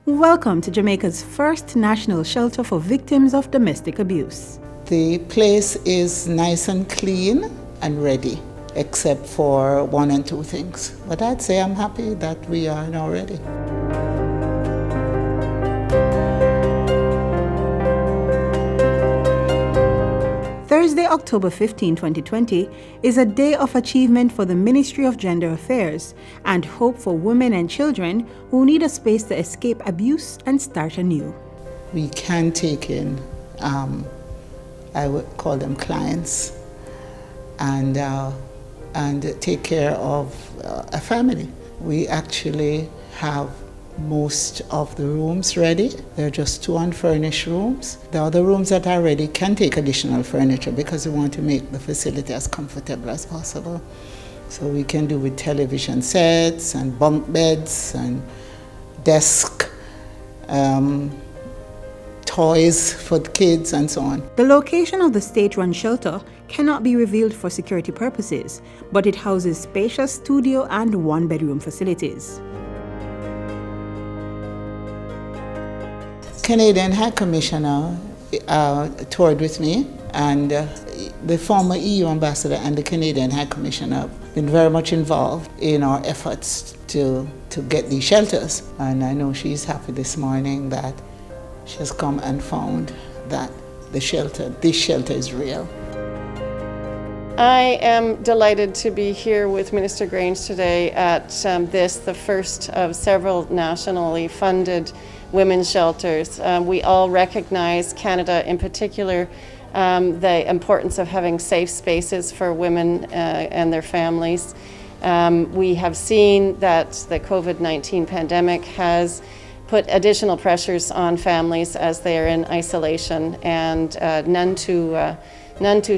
Welcome to Jamaica's first national shelter for victims of domestic abuse. The place is nice and clean and ready, except for one and two things. But I'd say I'm happy that we are now ready. Thursday, October 15, 2020, is a day of achievement for the Ministry of Gender Affairs and hope for women and children who need a space to escape abuse and start anew. We can take in, I would call them clients, and take care of a family. We actually have most of the rooms ready. There are just 2 unfurnished rooms. The other rooms that are ready can take additional furniture because we want to make the facility as comfortable as possible. So we can do with television sets and bunk beds and desk, toys for the kids and so on. The location of the state-run shelter cannot be revealed for security purposes, but it houses spacious studio and 1-bedroom facilities. Canadian High Commissioner toured with me, and the former EU ambassador and the Canadian High Commissioner have been very much involved in our efforts to get these shelters. And I know she's happy this morning that she has come and found that this shelter is real. I am delighted to be here with Minister Grange today at the first of several nationally funded women's shelters. We all recognize, Canada in particular, the importance of having safe spaces for women and their families. We have seen that the COVID-19 pandemic has put additional pressures on families as they are in isolation, and none too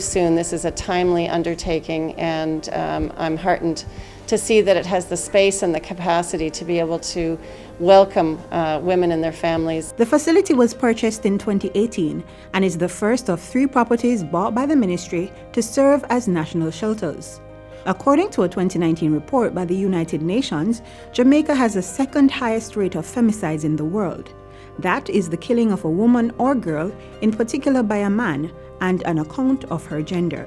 soon. This is a timely undertaking, and I'm heartened to see that it has the space and the capacity to be able to welcome women and their families. The facility was purchased in 2018 and is the first of 3 properties bought by the ministry to serve as national shelters. According to a 2019 report by the United Nations, Jamaica has the 2nd highest rate of femicides in the world. That is the killing of a woman or girl, in particular by a man, and an account of her gender.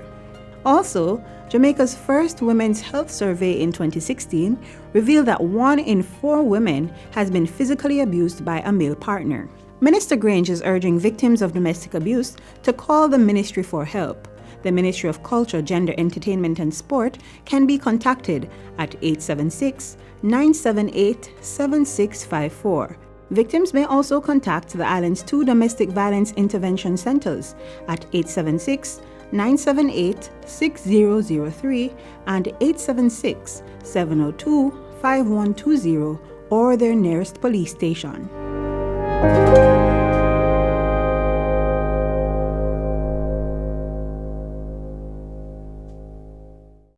Also, Jamaica's first Women's Health Survey in 2016 revealed that 1 in 4 women has been physically abused by a male partner. Minister Grange is urging victims of domestic abuse to call the ministry for help. The Ministry of Culture, Gender, Entertainment and Sport can be contacted at 876-978-7654. Victims may also contact the island's 2 domestic violence intervention centers at 876-978-6003 and 876-702-5120 or their nearest police station.